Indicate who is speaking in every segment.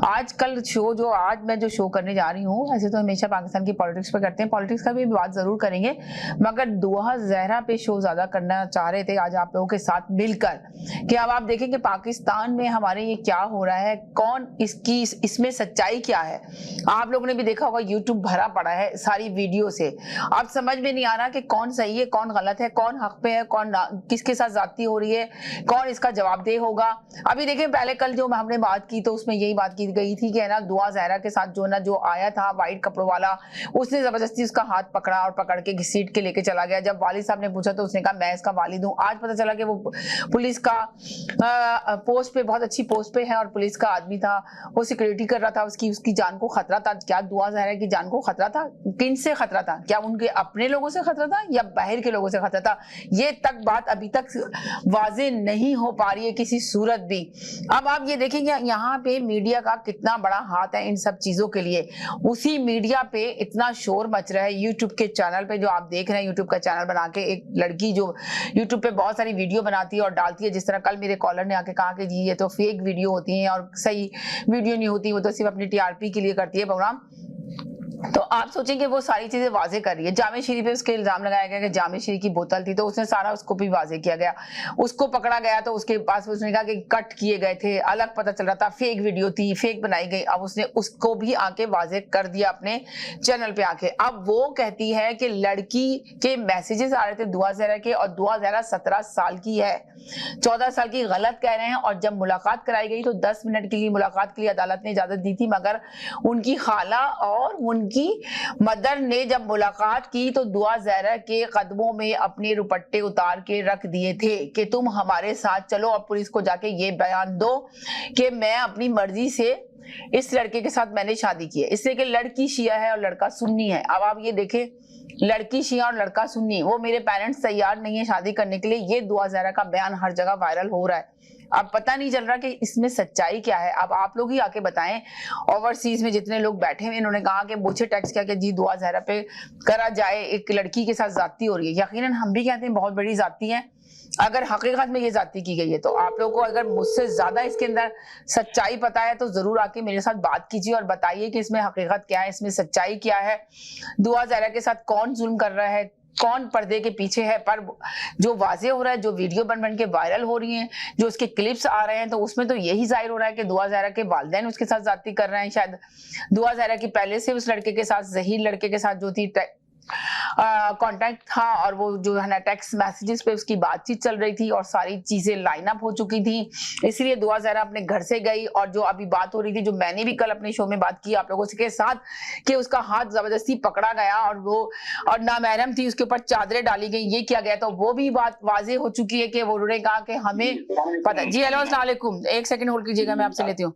Speaker 1: आजकल शो जो आज मैं जो शो करने जा रही हूँ, ऐसे तो हमेशा पाकिस्तान की पॉलिटिक्स पे करते हैं, पॉलिटिक्स का भी बात जरूर करेंगे, मगर दुआ जहरा पे शो ज्यादा करना चाह रहे थे आज आप लोगों के साथ मिलकर कि अब आप देखेंगे पाकिस्तान में हमारे ये क्या हो रहा है, कौन इसमें सच्चाई क्या है। आप लोगों ने भी देखा होगा यूट्यूब भरा पड़ा है सारी वीडियो से। अब समझ में नहीं आ रहा कि कौन सही है, कौन गलत है, कौन हक पे है, कौन किसके साथ ज्यादती हो रही है, कौन इसका जवाबदेह होगा। अभी देखें, पहले कल जो हमने बात की तो उसमें यही बात की गई थी कि है ना, दुआ जहरा के साथ जो आया था व्हाइट कपड़ों वाला, उसने जबरदस्ती उसका हाथ पकड़ा और पकड़ के घसीट के लेके चला गया। जब वालिद साहब ने पूछा तो उसने कहा मैं इसका वालिद हूँ। आज पता चला कि वो पुलिस का पोस्ट पे, बहुत अच्छी पोस्ट पे है और पुलिस का आदमी था, वो सिक्योरिटी कर रहा था, उसकी जान को खतरा था। क्या दुआ जहरा की जान को खतरा था? किन से खतरा था? क्या उनके अपने लोगों से खतरा था या बाहर के लोगों से खतरा था? ये तक बात अभी तक वाजे नहीं हो पा रही है किसी सूरत भी। अब आप ये देखेंगे यहाँ पे मीडिया का कितना बड़ा हाथ है इन सब चीजों के लिए। उसी मीडिया पे इतना शोर मच रहा है यूट्यूब के चैनल पे, जो आप देख रहे हैं यूट्यूब का चैनल बना के एक लड़की जो यूट्यूब पे बहुत सारी वीडियो बनाती है और डालती है। जिस तरह कल मेरे कॉलर ने आके कहा कि जी ये तो फेक वीडियो होती है और सही वीडियो नहीं होती, वो तो सिर्फ अपनी टीआरपी के लिए करती है प्रोग्राम। तो आप सोचेंगे वो सारी चीजें वाजे कर रही है। जामे शीरी पे उसके इल्जाम लगाया गया कि जामे शीरी की बोतल थी, तो उसने सारा उसको भी वाजे किया गया। उसको पकड़ा गया तो उसके पास उसने कहा कि कट किए गए थे, अलग पता चल रहा था, फेक वीडियो थी, फेक बनाई गई। अब उसने उसको भी आके वाजे कर दिया अपने चैनल पे आके। अब वो कहती है कि लड़की के मैसेजेस आ रहे थे दुआ जहरा के, और दुआ जहरा 17 साल की है, 14 साल की गलत कह रहे हैं। और जब मुलाकात कराई गई तो 10 मिनट के लिए मुलाकात के लिए अदालत ने इजाजत दी थी, मगर उनकी खाला और उनकी मदर ने जब मुलाकात की तो दुआ जहरा के कदमों में अपने दुपट्टे उतार के रख दिए थे कि तुम हमारे साथ चलो और पुलिस को जाके ये बयान दो कि मैं अपनी मर्जी से इस लड़के के साथ मैंने शादी की है। इससे कि लड़की शिया है और लड़का सुन्नी है। अब आप ये देखें, लड़की शिया और लड़का सुन्नी, वो मेरे पेरेंट्स तैयार नहीं है शादी करने के लिए, ये दुआ जहरा का बयान हर जगह वायरल हो रहा है। अब पता नहीं चल रहा कि इसमें सच्चाई क्या है। अब आप लोग ही आके बताएं। ओवरसीज में जितने लोग बैठे हुए, इन्होंने कहा कि मुझे टेक्स्ट किया कि जी दुआ जहरा पे करा जाए, एक लड़की के साथ जाती हो रही है। यकीनन हम भी कहते हैं बहुत बड़ी जाती है, अगर हकीकत में ये जाती की गई है तो आप लोगों को अगर मुझसे ज्यादा इसके अंदर सच्चाई पता है तो जरूर आके मेरे साथ बात कीजिए और बताइए कि इसमें हकीकत क्या है, इसमें सच्चाई क्या है, दुआ जहरा के साथ कौन जुल्म कर रहा है, कौन पर्दे के पीछे है। पर जो वाजे हो रहा है, जो वीडियो बन के वायरल हो रही हैं, जो उसके क्लिप्स आ रहे हैं, तो उसमें तो यही जाहिर हो रहा है कि दुआ जहरा के वालिदैन उसके साथ जाती कर रहे हैं। शायद दुआ जहरा की पहले से उस लड़के के साथ, ज़हीर लड़के के साथ जो थी कांटेक्ट था, और वो जो है ना टेक्स्ट मैसेजेस पे उसकी बातचीत चल रही थी और सारी चीजें लाइन अप हो चुकी थी। इसलिए दुआ जहरा अपने घर से गई। और जो अभी बात हो रही थी, जो मैंने भी कल अपने शो में बात की आप लोगों के साथ, कि उसका हाथ जबरदस्ती पकड़ा गया और वो और नामहरम थी, उसके ऊपर चादरें डाली गई, ये किया गया, तो वो भी बात वाजे हो चुकी है कि वो उन्होंने कहा कि हमें पता। जी हेलो, अस्सलाम वालेकुम, एक सेकंड होल्ड कीजिएगा, मैं आपसे लेती हूँ।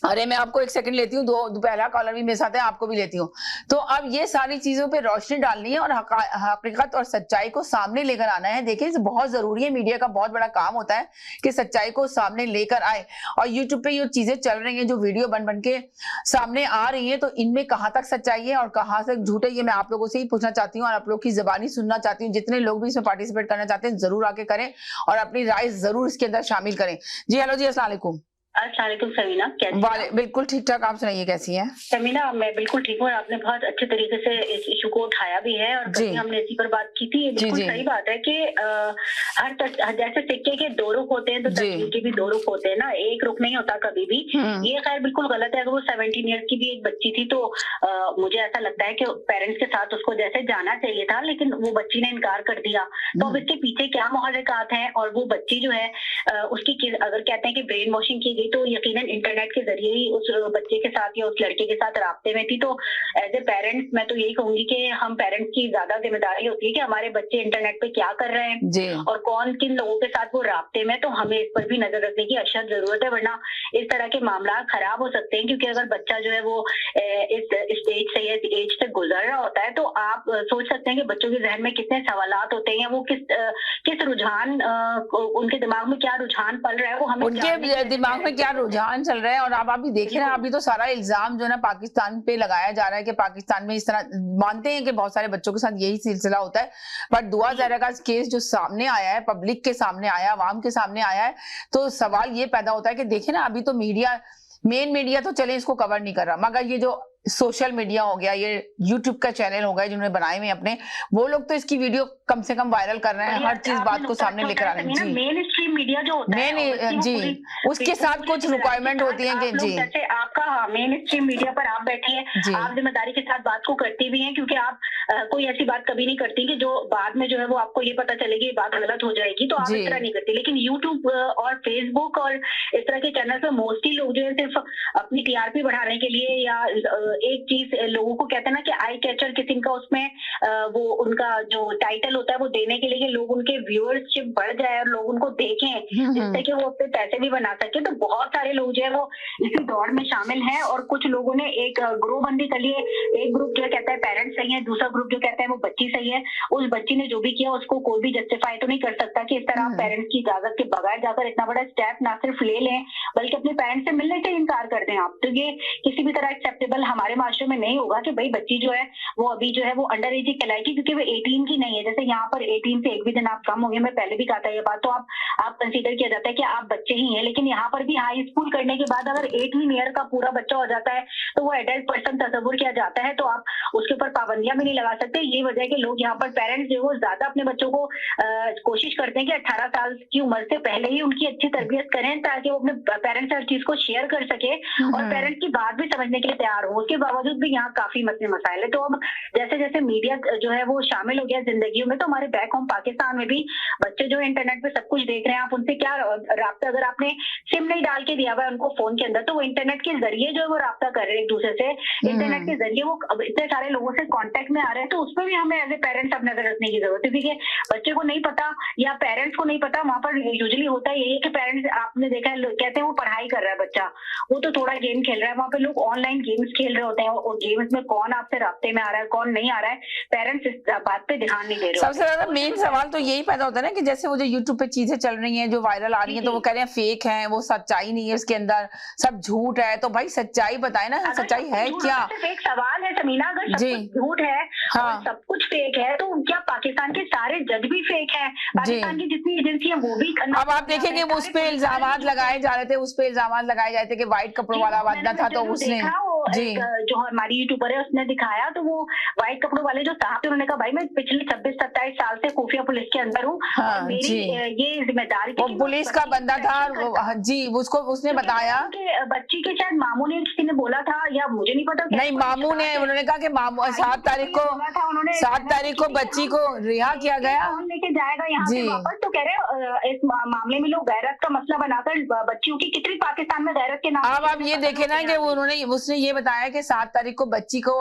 Speaker 1: अरे मैं आपको एक सेकंड लेती हूँ, दो पहला कॉलर भी मेरे साथ है, आपको भी लेती हूँ। तो अब ये सारी चीजों पे रोशनी डालनी है और हकीकत और सच्चाई को सामने लेकर आना है। देखिए बहुत जरूरी है, मीडिया का बहुत बड़ा काम होता है कि सच्चाई को सामने लेकर आए। और यूट्यूब पे ये चीजें चल रही हैं, जो वीडियो बन के सामने आ रही हैं, तो इनमें कहाँ तक सच्चाई है और कहाँ से झूठ है, ये मैं आप लोगों से ही पूछना चाहती हूँ और आप लोग की जबानी सुनना चाहती हूँ। जितने लोग भी इसमें पार्टिसिपेट करना चाहते हैं जरूर आके करें और अपनी राय जरूर इसके अंदर शामिल करें। जी हेलो जी, अस्सलाम वालेकुम।
Speaker 2: अस्सलामुअलैकुम समीना, कैसी?
Speaker 1: बिल्कुल ठीक ठाक, आप सुनाइए कैसी हैं?
Speaker 2: समीना मैं बिल्कुल ठीक हूँ और आपने बहुत अच्छे तरीके से इस इशू को उठाया भी है और कभी हमने इसी पर बात की थी। ये बिल्कुल सही बात है कि हर जैसे सिक्के के दो रुख होते हैं तो तस्वीर के भी दो रुख होते हैं ना, एक रुख नहीं होता कभी भी। ये खैर बिल्कुल गलत है। अगर वो 17 ईयर्स की भी एक बच्ची थी तो मुझे ऐसा लगता है कि पेरेंट्स के साथ उसको जैसे जाना चाहिए था, लेकिन वो बच्ची ने इनकार कर दिया। तो अब इसके पीछे क्या मुहर्रिकात हैं और वो बच्ची जो है उसकी अगर कहते हैं कि ब्रेन वॉशिंग की गई तो यकीनन इंटरनेट के जरिए ही उस बच्चे के साथ या उस लड़के के साथ राब्ते में थी। तो एज ए पेरेंट्स मैं तो यही कहूंगी कि हम पेरेंट्स की ज्यादा जिम्मेदारी होती है कि हमारे बच्चे इंटरनेट पे क्या कर रहे हैं और कौन किन लोगों के साथ वो राब्ते में, तो हमें इस पर भी नजर रखने की अशद जरूरत है, वरना इस तरह के मामला खराब हो सकते हैं। क्योंकि अगर बच्चा जो है वो इस एज से गुजर रहा होता है तो आप सोच सकते हैं कि बच्चों के जहन में कितने सवालात होते हैं, वो किस रुझान उनके दिमाग में क्या रुझान पल रहा है, वो हमें
Speaker 1: उनके दिमाग में क्या रुझान चल रहा है। और आप अभी देख रहे हैं, अभी तो सारा इल्जाम जो है ना पाकिस्तान पे लगाया जा रहा है कि पाकिस्तान में इस तरह, मानते हैं कि बहुत सारे बच्चों के साथ यही सिलसिला होता है, पर दुआ जहरा का केस जो सामने आया है, पब्लिक के सामने आया, आवाम के सामने आया है, तो सवाल ये पैदा होता है कि देखें ना, अभी तो मीडिया मेन मीडिया तो चले इसको कवर नहीं कर रहा, मगर ये जो सोशल मीडिया हो गया, ये यूट्यूब का चैनल हो गया जिन्होंने बनाए हुए अपने, वो लोग तो इसकी वीडियो कम से कम वायरल कर रहे हैं, हर चीज बात को सामने लेकर आ रहे हैं। जी,
Speaker 2: मेन स्ट्रीम मीडिया जो होता है
Speaker 1: जी, उसके साथ कुछ रिक्वायरमेंट होती है कि जी,
Speaker 2: जैसे आपका मेन स्ट्रीम मीडिया पर आप बैठे हैं, आप जिम्मेदारी के साथ बात को करती भी हैं, क्योंकि आप कोई ऐसी बात कभी नहीं करती कि जो बाद में जो है वो आपको ये पता चलेगी बात गलत हो जाएगी, तो आप इस तरह नहीं करती। लेकिन यूट्यूब और फेसबुक और इस तरह के चैनल पर मोस्टली लोग जो है सिर्फ अपनी टीआरपी बढ़ाने के लिए, या एक चीज लोगों को कहते हैं ना कि आई कैचर किसी का उसमें वो उनका जो टाइटल होता है वो देने के लिए कि लोग उनके व्यूअरशिप बढ़ जाए और लोग उनको देखें, जिससे कि वो अपने पैसे भी बना सके। तो बहुत सारे लोग जो है वो इसी दौड़ में शामिल हैं, और कुछ लोगों ने एक ग्रुप बंदी कर लिए। एक ग्रुप जो कहता है पेरेंट्स सही है, दूसरा ग्रुप जो कहता है वो बच्ची सही है। उस बच्ची ने जो भी किया उसको कोई भी जस्टिफाई तो नहीं कर सकता कि इस तरह आप पेरेंट्स की इजाजत के बगैर जाकर इतना बड़ा स्टेप ना सिर्फ ले लें बल्कि अपने पेरेंट्स से मिलने से इनकार कर दें आप। तो ये किसी भी तरह एक्सेप्टेबल हमारे माशरे में नहीं होगा कि भाई बच्ची जो है वो अभी जो है वो अंडर एज ही कहलाएगी, क्योंकि वो 18 की नहीं है। जैसे यहाँ पर 18 से एक भी दिन आप कम हो गए, मैं पहले भी कहा था ये बात, तो आप कंसीडर किया जाता है कि आप बच्चे ही हैं। लेकिन यहाँ पर भी हाई स्कूल करने के बाद अगर 18 ईयर का पूरा बच्चा हो जाता है तो वो एडल्ट पर्सन तस्वुर किया जाता है, तो आप उसके ऊपर पाबंदियां भी नहीं लगा सकते। ये वजह है कि लोग यहाँ पर पेरेंट्स जो वो ज्यादा अपने बच्चों को कोशिश करते हैं कि 18 साल की उम्र से पहले ही उनकी अच्छी तरबियत करें, ताकि वो अपने पेरेंट्स से हर चीज को शेयर कर सके और पेरेंट्स की बात भी समझने के लिए तैयार हो। उसके बावजूद भी यहाँ काफी मसले मसाइल है। तो अब जैसे जैसे मीडिया जो है वो शामिल हो गया जिंदगी में, तो हमारे बैक होम पाकिस्तान में भी बच्चे जो इंटरनेट पे सब कुछ देख रहे हैं। आप उनसे क्या राब्ता, अगर आपने सिम नहीं डाल के दिया हुआ है उनको फोन के अंदर, तो वो इंटरनेट के जरिए जो है वो राब्ता कर रहे हैं एक दूसरे से, इंटरनेट के जरिए वो इतने सारे लोगों से कांटेक्ट में आ रहे हैं। तो उसमें भी हमें एज ए पेरेंट्स अब नजर रखने की जरूरत है, क्योंकि बच्चे को नहीं पता या पेरेंट्स को नहीं पता। वहां पर यूजुअली होता है यही कि पेरेंट्स, आपने देखा है, कहते हैं वो पढ़ाई कर रहा है बच्चा, वो तो थोड़ा गेम खेल रहा है। वहाँ पे लोग ऑनलाइन गेम्स खेल रहे होते हैं, और गेम्स में कौन आपसे राब्ते में आ रहा है कौन नहीं आ रहा है, पेरेंट्स इस बात पे ध्यान नहीं दे रहे।
Speaker 1: सबसे ज्यादा मेन सवाल तो यही पैदा होता है ना कि जैसे वो जो यूट्यूब पे चीजें चल रही हैं जो वायरल आ रही हैं, तो वो कह रहे हैं फेक है, वो सच्चाई नहीं है, उसके अंदर सब झूठ है। तो भाई सच्चाई बताए ना, सच्चाई है क्या?
Speaker 2: एक सवाल है समीना, अगर सब कुछ झूठ है और सब कुछ फेक है, तो क्या पाकिस्तान के सारे जज भी फेक है? पाकिस्तान की जितनी एजेंसी है वो भी।
Speaker 1: अब आप देखेंगे उस पे इल्जाम लगाए जा रहे थे, उस पे इल्जाम लगाए जाते थे कि व्हाइट कपड़ों वाला वादा था, तो उसने
Speaker 2: जो हमारी यूट्यूबर है उसने दिखाया, तो वो व्हाइट कपड़ों वाले जो साहब थे उन्होंने कहा भाई मैं पिछले 26-27 साल से खुफिया पुलिस के अंदर हूँ, और मेरी ये जिम्मेदारी
Speaker 1: वो पुलिस का बंदा था जी, उसको उसने बताया
Speaker 2: कि बच्ची के शायद मामू ने, किसी ने बोला था या मुझे नहीं पता,
Speaker 1: नहीं मामू ने, उन्होंने कहा कि 7 तारीख को बच्ची को रिहा किया गया,
Speaker 2: लेके जाएगा यहाँ से वापस। तो कह रहे इस मामले में लोग गैरत का मसला बनाकर बच्चियों की कितनी पाकिस्तान में गैरत के नाम।
Speaker 1: अब आप ये देखे ना कि उसने ये बताया कि 7 तारीख को बच्ची को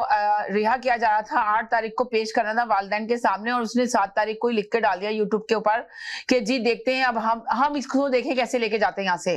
Speaker 1: रिहा किया जा रहा था, 8 तारीख को पेश करना था वालिदैन के सामने, और उसने 7 तारीख को लिख के डाल दिया यूट्यूब के ऊपर कि जी देखते हैं अब हम इसको देखें कैसे लेके जाते हैं यहाँ से,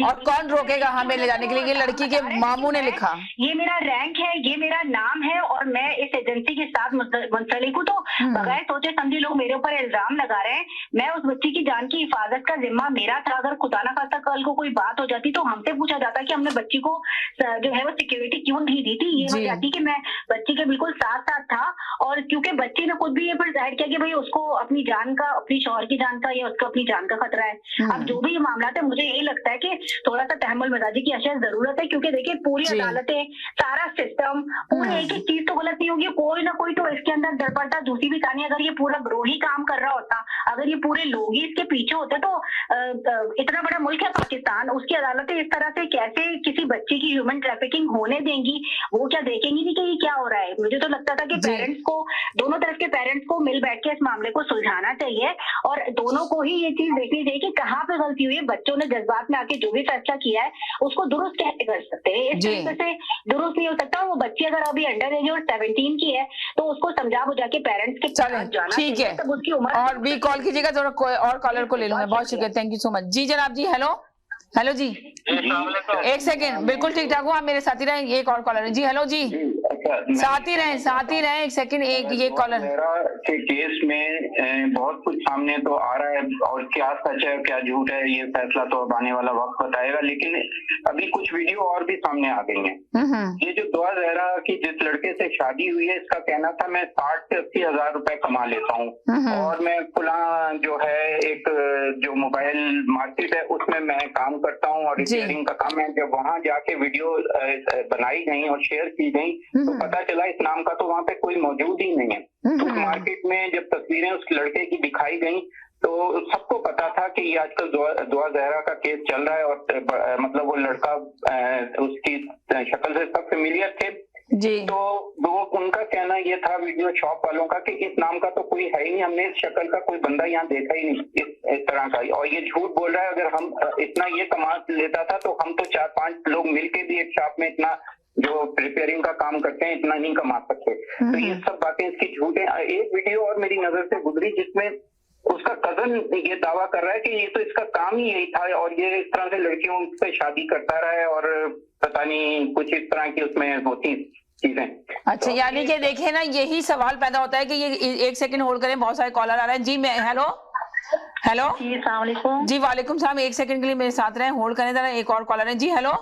Speaker 1: और कौन रोकेगा हमें ले जाने के लिए। ये लड़की के मामू ने लिखा,
Speaker 2: ये मेरा रैंक है, ये मेरा नाम है, और मैं इस एजेंसी के साथ मुंसलिक हूँ। तो बगैर सोचे समझे लोग मेरे ऊपर इल्जाम लगा रहे हैं। मैं उस बच्ची की जान की हिफाजत का जिम्मा मेरा था। अगर खुदा ना खास्ता कल को कोई बात हो जाती तो हमसे पूछा जाता कि हमने बच्ची को जो है वो सिक्योरिटी क्यों नहीं दी थी। ये वजह थी कि मैं बच्ची के बिल्कुल साथ साथ था, और क्योंकि बच्ची ने खुद भी ये पर जाहिर किया कि भाई उसको अपनी जान का, अपनी शौहर की जान का या उसको अपनी जान का खतरा है। अब जो भी ये मामला है, मुझे यही लगता है कि थोड़ा सा तहम्मुल मजाजी की अशद जरूरत है, क्योंकि देखिए पूरी अदालतें, सारा सिस्टम, पूरी एक एक चीज तो गलत नहीं होगी, कोई ना कोई तो इसके अंदर दरपड़ता। दूसरी भी कहानी, अगर ये पूरा ग्रोह ही काम कर रहा होता, अगर ये पूरे लोग ही इसके पीछे होते, तो इतना बड़ा मुल्क है पाकिस्तान, उसकी अदालतें इस तरह से कैसे किसी बच्चे की ह्यूमन ट्रैफिकिंग होने देंगी? वो क्या देखेंगी नहीं कि ये क्या हो रहा है? मुझे तो लगता था कि पेरेंट्स को, दोनों तरफ के पेरेंट्स को मिल बैठ के इस मामले को सुलझाना चाहिए, और दोनों को ही ये चीज देखनी चाहिए कि कहाँ पे गलती हुई है। बच्चों ने जज्बात में आके जो भी फैसला किया है उसको दुरुस्त कैसे कर सकते हैं? इस तरीके से दुरुस्त नहीं हो सकता। वो बच्ची अगर अभी अंडर एज और 17 की है तो उसको समझा बुझा के पेरेंट्स के साथ जाना,
Speaker 1: ठीक है।
Speaker 2: तब उसकी उम्र।
Speaker 1: और भी कॉल कीजिएगा, थोड़ा कोई और कॉलर को ले लूंगा। बहुत शुक्रिया, थैंक यू सो मच जी। जनाब जी, हेलो जी, एक सेकेंड, बिल्कुल ठीक ठाक हूँ, आप मेरे साथी रहें। एक और कॉलर है जी। हेलो जी, साथ ही रहे एक सेकंड, एक ये कॉलर
Speaker 3: के केस में बहुत कुछ सामने तो आ रहा है, और क्या सच है क्या झूठ है ये फैसला तो अब आने वाला वक्त बताएगा, लेकिन अभी कुछ वीडियो और भी सामने आ गई हैं। ये जो दुआ जहरा की जिस लड़के से शादी हुई है, इसका कहना था मैं 60 से 80 हजार रुपए कमा लेता हूँ, और मैं फुला जो है एक जो मोबाइल मार्केट है उसमें मैं काम करता हूँ और रिपेयरिंग का काम है। जब वहाँ जाके वीडियो बनाई गई और शेयर की गई तो पता चला इस नाम का तो वहाँ पे कोई मौजूद ही नहीं है। उस मार्केट में जब तस्वीरें उस लड़के की दिखाई गई तो सबको पता था कि ये आजकल दुआ जहरा का केस चल रहा है, और मतलब वो लड़का उसकी शक्ल से सब फेमिलियर थे
Speaker 1: जी।
Speaker 3: तो वो उनका कहना ये था वीडियो शॉप वालों का कि इस नाम का तो कोई है ही नहीं, हमने इस शक्ल का कोई बंदा यहाँ देखा ही नहीं इस तरह का, और ये झूठ बोल रहा है। अगर हम इतना ये कमा लेता था तो हम तो 4-5 लोग मिलके भी एक शॉप में इतना जो रिपेयरिंग का काम करते हैं इतना नहीं कमा सकते। तो ये सब बातें इसकी झूठ है। एक वीडियो और मेरी नजर से गुजरी जिसमें उसका कजन ये दावा कर रहा है कि ये तो इसका काम ही यही था, और ये इस तरह से लड़कियों से शादी करता रहा है, और पता नहीं कुछ इस तरह की उसमें होती चीजें।
Speaker 1: अच्छा, तो यानी कि देखिए ना, यही सवाल पैदा होता है कि ये एक सेकंड होल्ड करें, बहुत सारे कॉलर आ रहे हैं जी। मैं हेलो
Speaker 2: जी, अस्सलाम वालेकुम।
Speaker 1: जी वालेकुम सलाम, एक सेकंड के लिए मेरे साथ रहे, होल्ड करें जरा, एक और कॉलर है जी। हेलो